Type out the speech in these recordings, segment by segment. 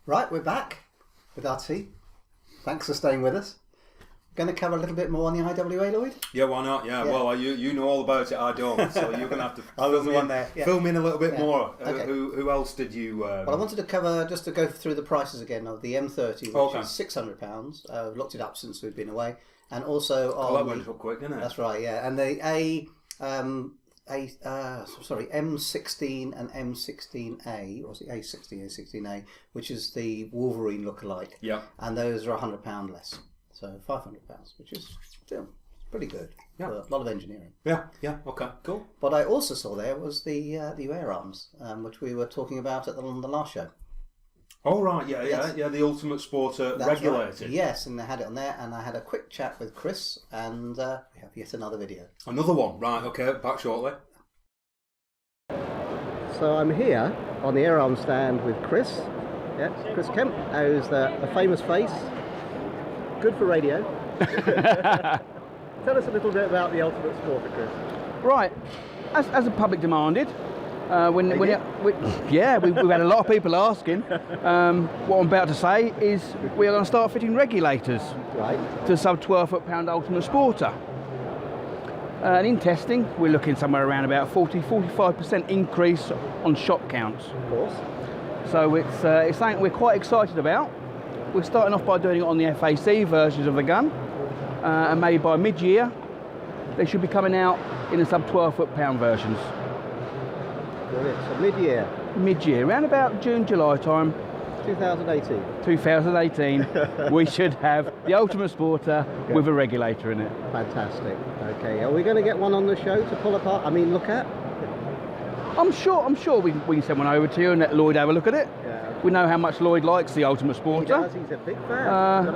Right, we're back with our tea. Thanks for staying with us. Going to cover a little bit more on the IWA, Lloyd? Yeah, why not? Yeah. Well, you know all about it, I don't. So you're going to have to fill me in a little bit more. Okay. Who else did you... Well, I wanted to cover, just to go through the prices again of the M30, which is £600. I've looked it up since we've been away. And also on... Oh, that went up quick, didn't it? That's right, yeah. And the M16 and M16A, or was it A60, A16A, which is the Wolverine lookalike. Yeah. And those are £100 less. So £500, which is still pretty good. Yeah. For a lot of engineering. Yeah, okay, cool. What I also saw there was the air arms, which we were talking about on the last show. Oh, right, yeah, the Ultimate Sporter regulated. Right. Yes, and they had it on there, and I had a quick chat with Chris, and we have yet another video. Another one, right, okay, back shortly. So I'm here on the air arm stand with Chris. Yeah, Chris Kemp, who's the famous face. Good for radio. Tell us a little bit about the Ultimate Sporter, Chris. Right, as the public demanded, we've had a lot of people asking. What I'm about to say is we are going to start fitting regulators to the sub 12 foot-pound Ultimate Sporter. And in testing, we're looking somewhere around about 40-45% increase on shot counts. Of course. So it's something we're quite excited about. We're starting off by doing it on the FAC versions of the gun, and maybe by mid-year they should be coming out in the sub 12 foot-pound versions. Brilliant. So mid-year? Mid-year, around about June, July time. 2018, we should have the Ultimate Sporter with a regulator in it. Fantastic. Okay, are we going to get one on the show to pull apart? I mean, look at? I'm sure we can send one over to you and let Lloyd have a look at it. Yeah. We know how much Lloyd likes the Ultimate Sporter. He does, he's a big fan.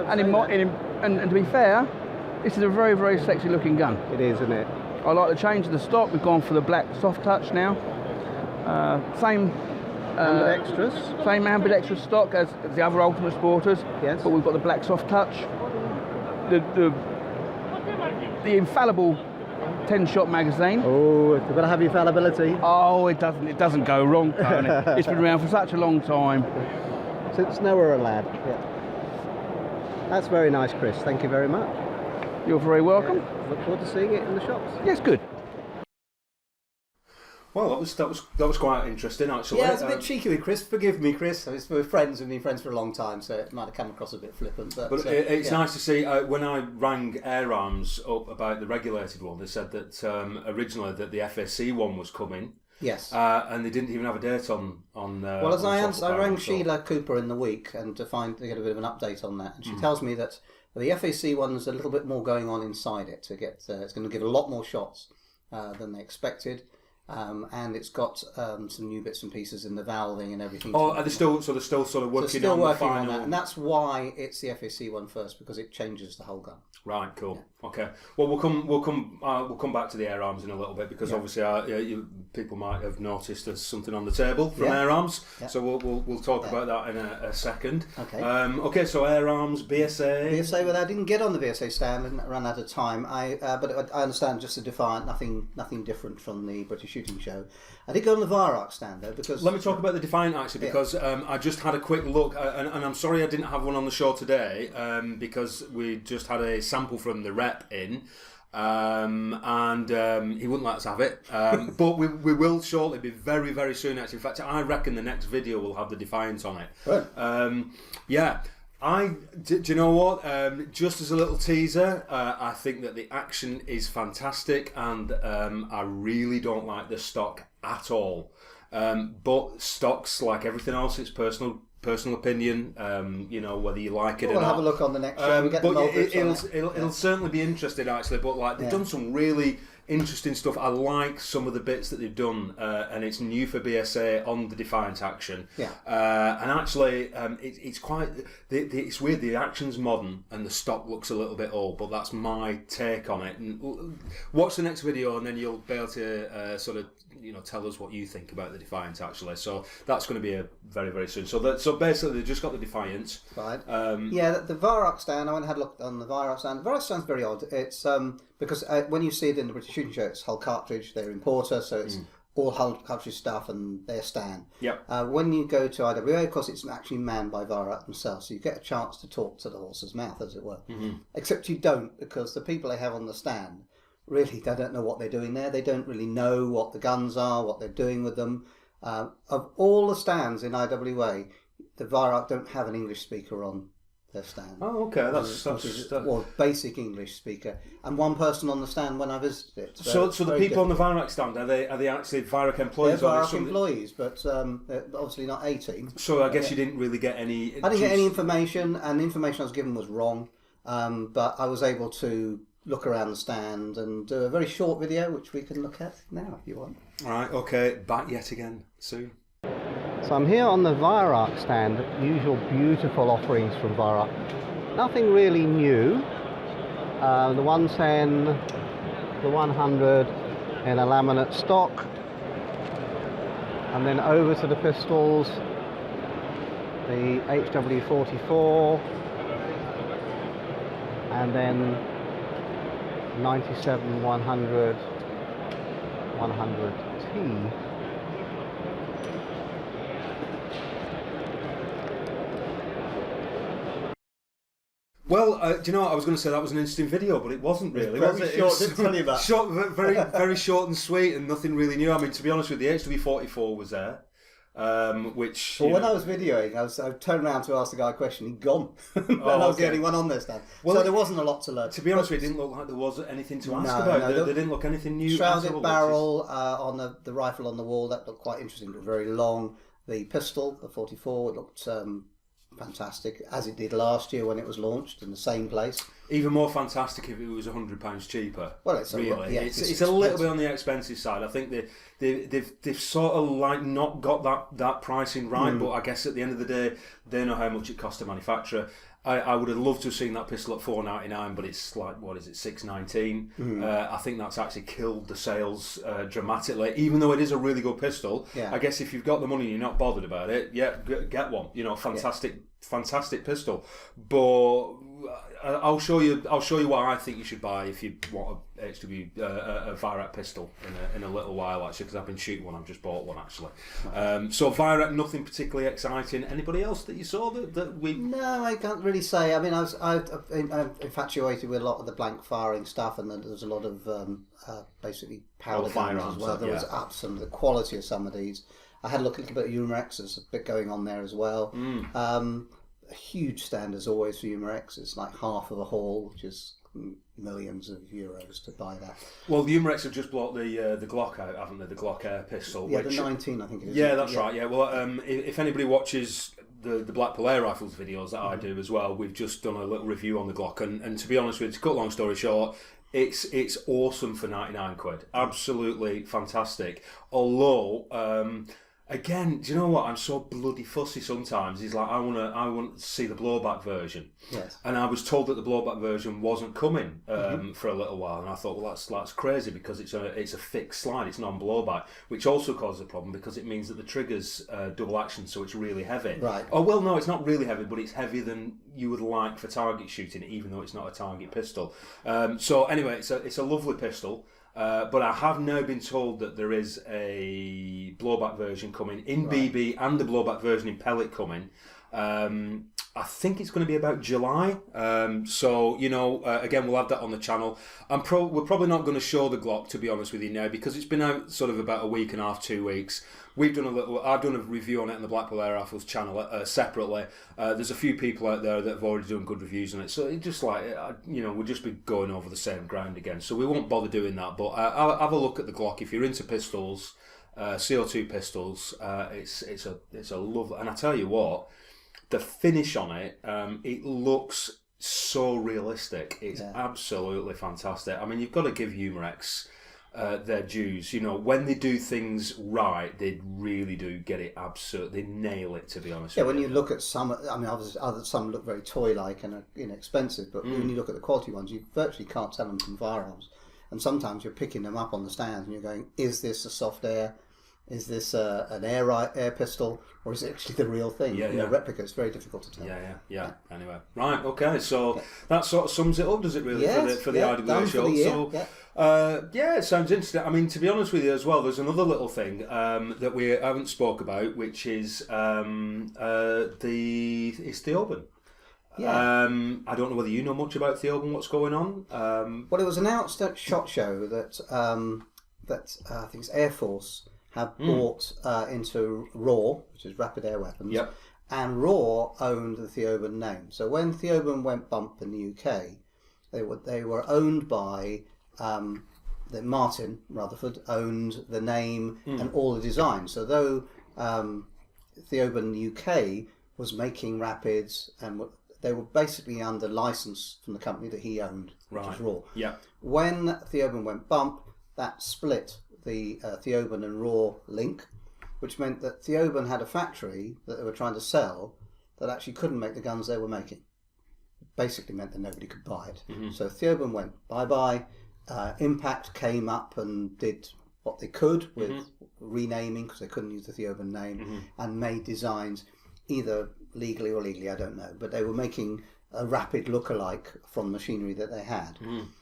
And to be fair, this is a very, very sexy looking gun. It is, isn't it? I like the change of the stock. We've gone for the black soft touch now. Same ambidextrous stock as the other Ultimate Sporters. Yes. But we've got the black soft touch. The infallible 10-shot magazine. Oh, you've got to have infallibility. Oh, it doesn't go wrong, Tony. It's been around for such a long time. Since Noah a lad. Yeah. That's very nice, Chris. Thank you very much. You're very welcome. Yeah. Look forward to seeing it in the shops. Yes, good. Well, that was quite interesting, actually. Yeah, it's a bit cheeky with Chris. Forgive me, Chris. We're friends. We've been friends for a long time, so it might have come across a bit flippant. But it's nice to see. When I rang Air Arms up about the regulated one, they said that originally that the FSC one was coming. Yes. And they didn't even have a date on. Well, as I rang Sheila Cooper in the week and to get a bit of an update on that, and she tells me that the FAC one's a little bit more going on inside it to get. It's going to give a lot more shots than they expected. And it's got some new bits and pieces in the valving and everything. Oh, they're still sort of working on the final. that, and that's why it's the FAC one first, because it changes the whole gun. Right, cool. Yeah. Okay. Well, we'll come back to the Air Arms in a little bit because obviously people might have noticed there's something on the table from Air Arms. Yeah. So we'll talk about that in a second. Okay. Okay. So Air Arms, BSA. BSA. Well, I didn't get on the BSA stand and ran out of time. But I understand just a Defiant, nothing different from the British Shooting Show. I did go on the Varrock stand though because let me talk about the Defiant actually because I just had a quick look and I'm sorry I didn't have one on the show today because we just had a sample from the rep in and he wouldn't let us have it but we will shortly be very, very soon actually. In fact, I reckon the next video will have the Defiant on it. Right. Do you know what? Just as a little teaser, I think that the action is fantastic, and I really don't like the stock at all. But stocks, like everything else, it's personal opinion. Whether you like it or not. We'll have a look on the next show. It'll certainly be interesting actually. But they've done some really interesting stuff. I like some of the bits that they've done, and it's new for BSA on the Defiant action. Yeah. And actually, it's quite. It's weird. The action's modern, and the stock looks a little bit old. But that's my take on it. And watch the next video, and then you'll be able to sort of tell us what you think about the Defiant actually. So that's going to be a very, very soon. So basically, they've just got the Defiant. Right. The Varrock stand. I went and had a look on the Varrock stand. The Varrock stand's very odd. It's because when you see it in the British Shooting Show, it's whole cartridge. They're importer, so it's all country stuff and their stand. Yep. When you go to IWA, of course, it's actually manned by Virak themselves, so you get a chance to talk to the horse's mouth, as it were. Except you don't, because the people they have on the stand, really, they don't know what they're doing there. They don't really know what the guns are, what they're doing with them. Of all the stands in IWA, the Virak don't have an English speaker on their stand. Oh, okay. That's well, basic English speaker, and one person on the stand when I visited it. So the people on the Virak stand, are they actually Virak employees? They're Virak employees, but they're obviously not 18. So I guess you didn't really get any. I didn't get any information, and the information I was given was wrong. But I was able to look around the stand and do a very short video, which we can look at now if you want. All right. Okay. Back yet again soon. So I'm here on the Virak stand, usual beautiful offerings from Virak. Nothing really new. The 110, the 100 in a laminate stock. And then over to the pistols, the HW44, and then 97, 100, 100T. Well, do you know what? I was going to say that was an interesting video, but it wasn't really. Very short, It was didn't tell you that. Short, very short and sweet, and nothing really new. I mean, to be honest with you, the HW44 was there, which. Well, when I was videoing, I turned around to ask the guy a question. He'd gone, and I was the only one on there stand. Well, so there wasn't a lot to learn. To be honest with you, it didn't look like there was anything to ask about. No, there didn't look anything new. Shrouded barrel on the rifle on the wall, that looked quite interesting. It looked very long. The pistol, the 44, it looked fantastic, as it did last year when it was launched in the same place. Even more fantastic if it was £100 cheaper. Well, it's really, yeah, it's a little bit on the expensive side. I think they've sort of like not got that pricing right, but I guess at the end of the day, they know how much it costs to manufacture. I would have loved to have seen that pistol at $4.99, but it's like, what is it, $6.19? I think that's actually killed the sales dramatically. Even though it is a really good pistol, I guess if you've got the money and you're not bothered about it, get one. You know, fantastic pistol. But I'll show you what I think you should buy if you want a Virak pistol in a little while, actually, because I've been shooting one. I've just bought one, actually. So Virak, nothing particularly exciting. Anybody else that you saw that we? No, I can't really say. I mean, I'm infatuated with a lot of the blank firing stuff, and there's a lot of basically powder guns as well. There was absolutely the quality of some of these. I had a little bit of Humarex. There's a bit going on there as well. A huge stand as always for Humarex. It's like half of a haul, which is millions of euros to buy that. Well, the Humarex have just brought the Glock out, haven't they? The Glock Air pistol. Yeah, the 19, I think it is. Yeah, that's right. Yeah, well, if anybody watches the Blackpool Air Rifles videos that I do as well, we've just done a little review on the Glock, and to be honest with you, to cut long story short, it's awesome for 99 quid. Absolutely fantastic. Although. Again, do you know what? I'm so bloody fussy sometimes. He's like, I want to see the blowback version. Yes. And I was told that the blowback version wasn't coming for a little while, and I thought, well, that's crazy because it's a fixed slide. It's non-blowback, which also causes a problem because it means that the trigger's double action, so it's really heavy. Right. Oh well, no, it's not really heavy, but it's heavier than you would like for target shooting, even though it's not a target pistol. So anyway, it's a lovely pistol. But I have now been told that there is a blowback version coming in BB and the blowback version in pellet coming. I think it's going to be about July. So, you know, again, we'll have that on the channel. We're probably not going to show the Glock, to be honest with you now, because it's been out sort of about a week and a half, 2 weeks. I've done a review on it on the Blackpool Air Rifles channel separately. There's a few people out there that have already done good reviews on it, so it just like, you know, we'll just be going over the same ground again. So we won't bother doing that. But I'll have a look at the Glock if you're into pistols, CO2 pistols. It's a lovely, and I tell you what, the finish on it, it looks so realistic. It's absolutely fantastic. I mean, you've got to give Humarex their dues. You know, when they do things right, they really do get it absurd. They nail it, to be honest. Yeah, when you look at some, I mean, obviously, some look very toy-like and are inexpensive, but when you look at the quality ones, you virtually can't tell them from firearms. And sometimes you're picking them up on the stands and you're going, is this a soft air? is this an air pistol, or is it actually the real thing? Yeah, yeah. Replica, it's very difficult to tell. Yeah. Anyway, right, okay, so that sort of sums it up, does it really, for the IWA show? It sounds interesting. I mean, to be honest with you as well, there's another little thing that we haven't spoke about, which is Theoben. Yeah. I don't know whether you know much about Theoben, what's going on. Well, it was announced at SHOT Show that I think it's Air Force have bought into RAW, which is Rapid Air Weapons, and RAW owned the Theoben name. So when Theoben went bump in the UK, they were owned by Martin Rutherford owned the name and all the designs. So though Theoben UK was making Rapids, and they were basically under license from the company that he owned, which is RAW. Yeah. When Theoben went bump, that split the Theoben and RAW link, which meant that Theoben had a factory that they were trying to sell that actually couldn't make the guns they were making. It basically meant that nobody could buy it. So Theoben went bye-bye. Impact came up and did what they could with renaming, because they couldn't use the Theoben name, and made designs either legally or illegally, I don't know, but they were making a Rapid lookalike from machinery that they had,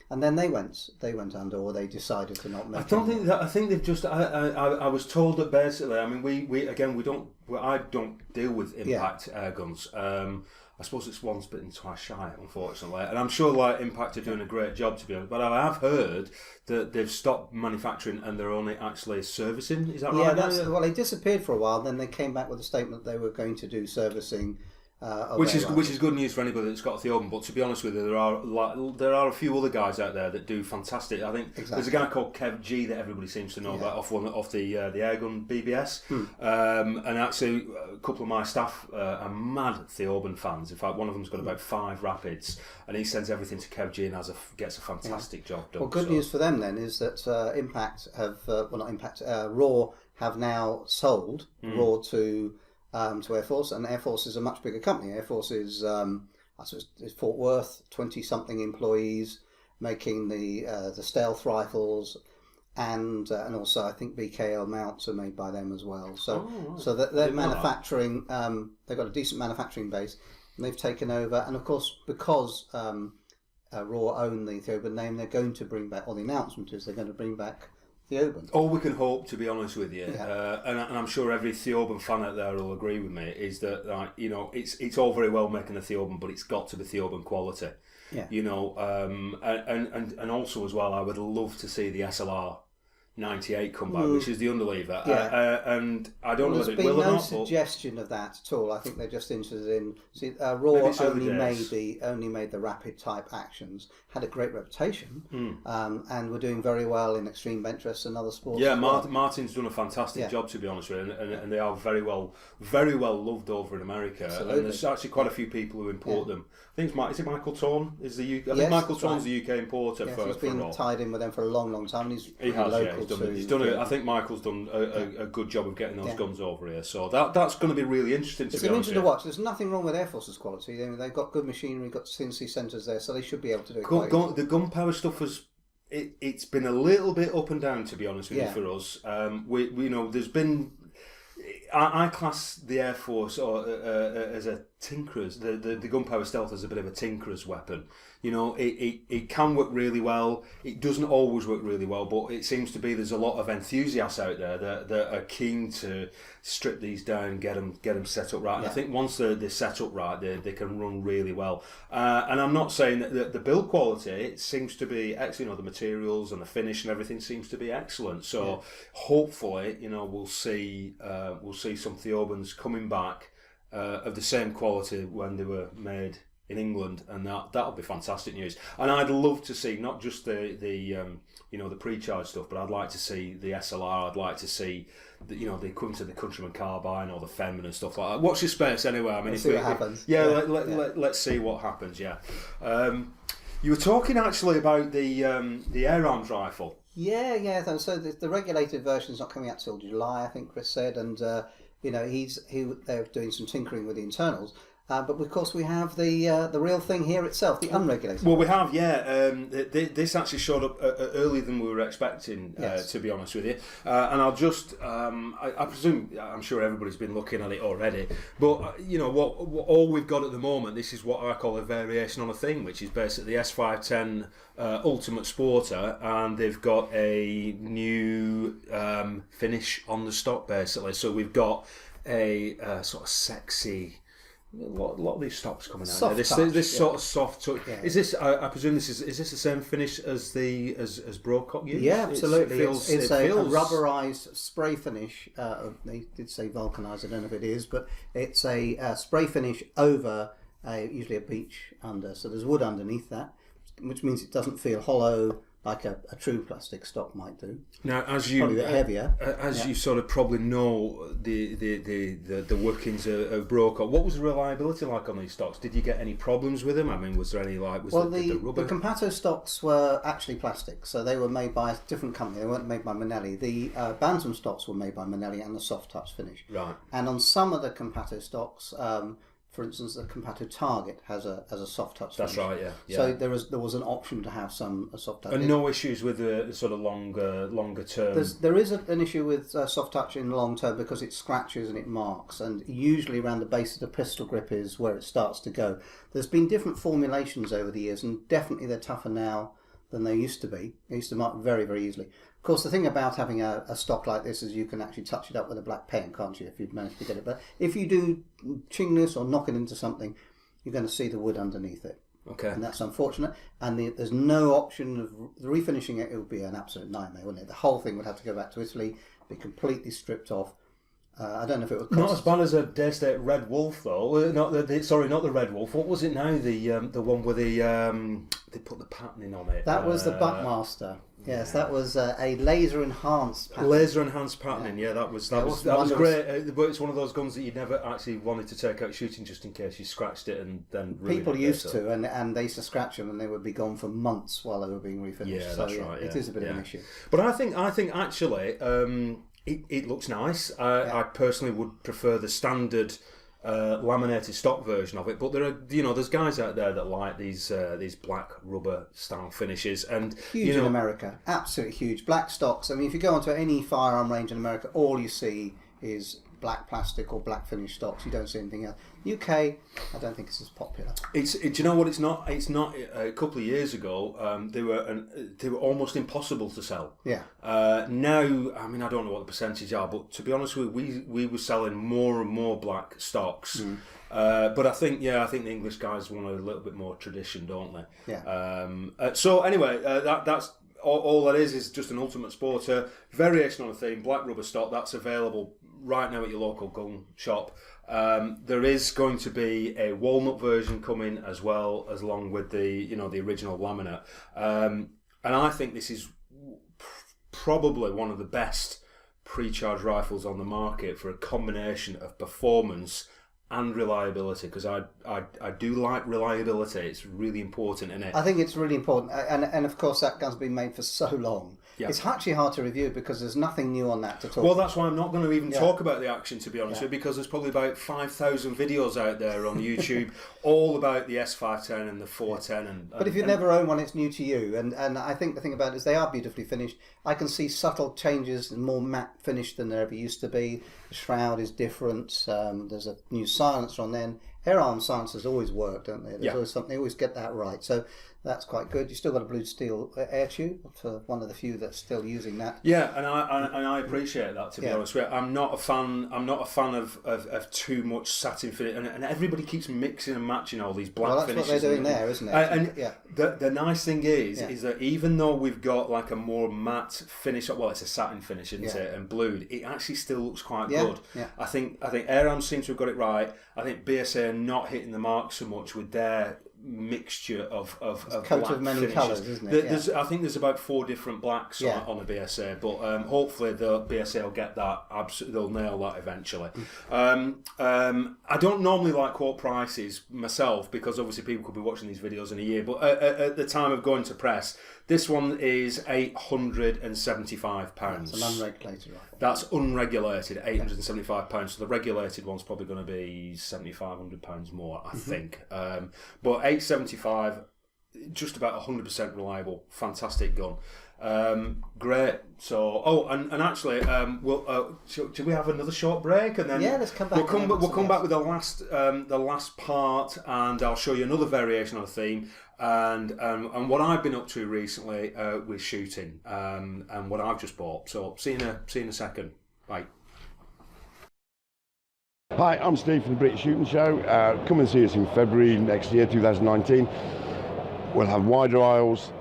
and then they went under, or they decided to not make. I think they've just. I was told that basically. I mean, I don't deal with Impact air guns. I suppose it's once bitten, twice shy, unfortunately. And I'm sure like Impact are doing a great job, to be honest. But I have heard that they've stopped manufacturing and they're only actually servicing. Is that right? Yeah, well, they disappeared for a while. Then they came back with a statement they were going to do servicing. Which is good news for anybody that's got a Theoben. But to be honest with you, there are a few other guys out there that do fantastic. I think there's a guy called Kev G that everybody seems to know about off the airgun BBS, and actually a couple of my staff are mad Theoben fans. In fact, one of them's got about 5 Rapids, and he sends everything to Kev G and gets a fantastic job done. Well, good news for them then is that RAW have now sold RAW to Air Force, and Air Force is a much bigger company. Air Force is, is Fort Worth, 20-something employees, making the stealth rifles, and also I think BKL mounts are made by them as well. So that they're manufacturing. They've got a decent manufacturing base, and they've taken over. And of course, because RAW own the Theoben name, they're going to bring back. Or the announcement is they're going to bring back Theoben. All we can hope, to be honest with you, and I'm sure every Theoben fan out there will agree with me, is that it's all very well making a Theoben, but it's got to be Theoben quality. Yeah. And also as well, I would love to see the SLR 98 come back, which is the underlever. And I don't know whether it will or not. There's been no suggestion of that at all. I think they're just interested in. See, RAW only made the Rapid type actions. Had a great reputation, and were doing very well in extreme bench and other sports. Yeah, Martin's done a fantastic job, to be honest with you, and they are very well loved over in America. Absolutely. And there's actually quite a few people who import them. I think is it Michael Torn is the UK. I think Michael Torn's the UK importer for. He's been tied in with them for a long time. And he has. Local he's done. I think Michael's done a good job of getting those guns over here. So that's going to be really interesting. It's interesting to watch. There's nothing wrong with Air Force's quality. They've got good machinery, got CNC centres there, so they should be able to do it. The gunpowder stuff it's been a little bit up and down, to be honest with you, for us. We there's been. I class the Air Force as a tinkerer's. The gunpowder stealth as a bit of a tinkerer's weapon. It can work really well. It doesn't always work really well, but it seems to be there's a lot of enthusiasts out there that are keen to strip these down, get them set up right. And I think once they're set up right, they can run really well. And I'm not saying that the build quality, it seems to be excellent. The materials and the finish and everything seems to be excellent. So hopefully, we'll see some Theobens coming back of the same quality when they were made in England, and that'll be fantastic news. And I'd love to see not just the pre-charge stuff, but I'd like to see the SLR. I'd like to see the equivalent to the Countryman carbine or the Fenman and stuff like that. Watch your space anyway. I mean, let's see what happens. Let's see what happens. Yeah. You were talking actually about the air arms rifle. Yeah. So the regulated version is not coming out till July, I think Chris said, and they're doing some tinkering with the internals. But of course we have the real thing here itself, the unregulated. Well, we have, yeah. This actually showed up earlier than we were expecting, Yes. to be honest with you. And I'll just, I presume, I'm sure everybody's been looking at it already. But what all we've got at the moment, this is what I call a variation on a thing, which is basically the S510 Ultimate Sporter, and they've got a new finish on the stock basically. So we've got a sort of sexy. A lot of these stocks coming out. Soft This sort of soft touch. Yeah. Is this? I presume this is this the same finish as the as Brocock used? Yeah, absolutely. It's a rubberized spray finish. They did say vulcanized. I don't know if it is, but it's a spray finish over usually a beech under. So there's wood underneath that, which means it doesn't feel hollow like a true plastic stock might do. Now, as you probably a bit heavier, you sort of probably know the workings of Brocock. What was the reliability like on these stocks? Did you get any problems with them? I mean, was there any the rubber? The Compato stocks were actually plastic, so they were made by a different company. They weren't made by Manelli. The Bantam stocks were made by Manelli and the soft touch finish. Right. And on some of the Compato stocks. For instance, the Compato Target has a soft touch. That's finish. right, yeah. So there was an option to have a soft touch. And no issues with the sort of longer term. There is an issue with soft touch in the long term because it scratches and it marks, and usually around the base of the pistol grip is where it starts to go. There's been different formulations over the years, and definitely they're tougher now than they used to be. They used to mark very, very easily. Of course, the thing about having a stock like this is you can actually touch it up with a black pen, can't you, if you've managed to get it. But if you do ching this or knock it into something, you're going to see the wood underneath it. Okay. And that's unfortunate. And there's no option of refinishing it. It would be an absolute nightmare, wouldn't it? The whole thing would have to go back to Italy, be completely stripped off. I don't know if it would cost... Not as bad as a Dare State Red Wolf, though. Not the Red Wolf. What was it now? The one where they put the patterning on it. That was the Buckmaster. Yes, that was a laser enhanced patterning. Laser enhanced patterning. Yeah, that was great. But it's one of those guns that you never actually wanted to take out shooting just in case you scratched it and then ruined people it. used to, and they used to scratch them and they would be gone for months while they were being refinished. Yeah, so, that's right. It is a bit of an issue. But I think actually. It looks nice. I personally would prefer the standard laminated stock version of it, but there are there's guys out there that like these black rubber style finishes, and huge in America, absolutely huge black stocks. I mean, if you go onto any firearm range in America, all you see is black plastic or black finish stocks. You don't see anything else. UK, I don't think it's as popular. Do you know what? It's not. A couple of years ago, they were almost impossible to sell. Yeah. Now, I mean, I don't know what the percentage are, but to be honest with you, we were selling more and more black stocks. But I think the English guys want a little bit more tradition, don't they? Yeah. So anyway, that's. All that is just an Ultimate Sporter variation on a theme, black rubber stock. That's available right now at your local gun shop. There is going to be a walnut version coming as well, as along with the original laminate. And I think this is probably one of the best pre-charged rifles on the market for a combination of performance and reliability, because I do like reliability. It's really important, isn't it? I think it's really important, and of course that gun's been made for so long. Yeah. It's actually hard to review because there's nothing new on that to talk. Well, that's why I'm not going to even talk about the action, to be honest with you, because there's probably about 5,000 videos out there on YouTube all about the S510 and the 410. But if you never own one, it's new to you. And I think the thing about it is they are beautifully finished. I can see subtle changes and more matte finish than there ever used to be. The shroud is different. There's a new silencer on there. Air arm silencers always work, don't they? There's always something. They always get that right. So that's quite good. You still got a blue steel air tube for one of the few that's still using that. Yeah, and I appreciate that, to be honest with you. I'm not a fan of too much satin finish, and everybody keeps mixing and matching all these black finishes. That's what they're doing there, isn't it? The nice thing is that even though we've got like a more matte finish, well, it's a satin finish, isn't it, and blued, it actually still looks quite good. Yeah. I think Air Arms seem to have got it right. I think BSA are not hitting the mark so much with their mixture of coat black of many finishes. colours, isn't it? I think there's about 4 different blacks on a BSA, but hopefully the BSA will get that. They'll nail that eventually. I don't normally like quote prices myself, because obviously people could be watching these videos in a year, but at the time of going to press, This one is £875. It's an unregulated rifle. That's unregulated, £875. So the regulated one's probably going to be £7,500 more, I think. But $875, just about 100% reliable, fantastic gun. Great. So, and actually, should we have another short break and then? Yeah, let's come back. We'll come back with the last part, and I'll show you another variation on the theme, and what I've been up to recently with shooting, and what I've just bought. So, see you in a second. Bye. Hi, I'm Steve from the British Shooting Show. Come and see us in February next year, 2019. We'll have wider aisles,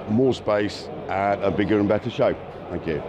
more space, and a bigger and better show. Thank you.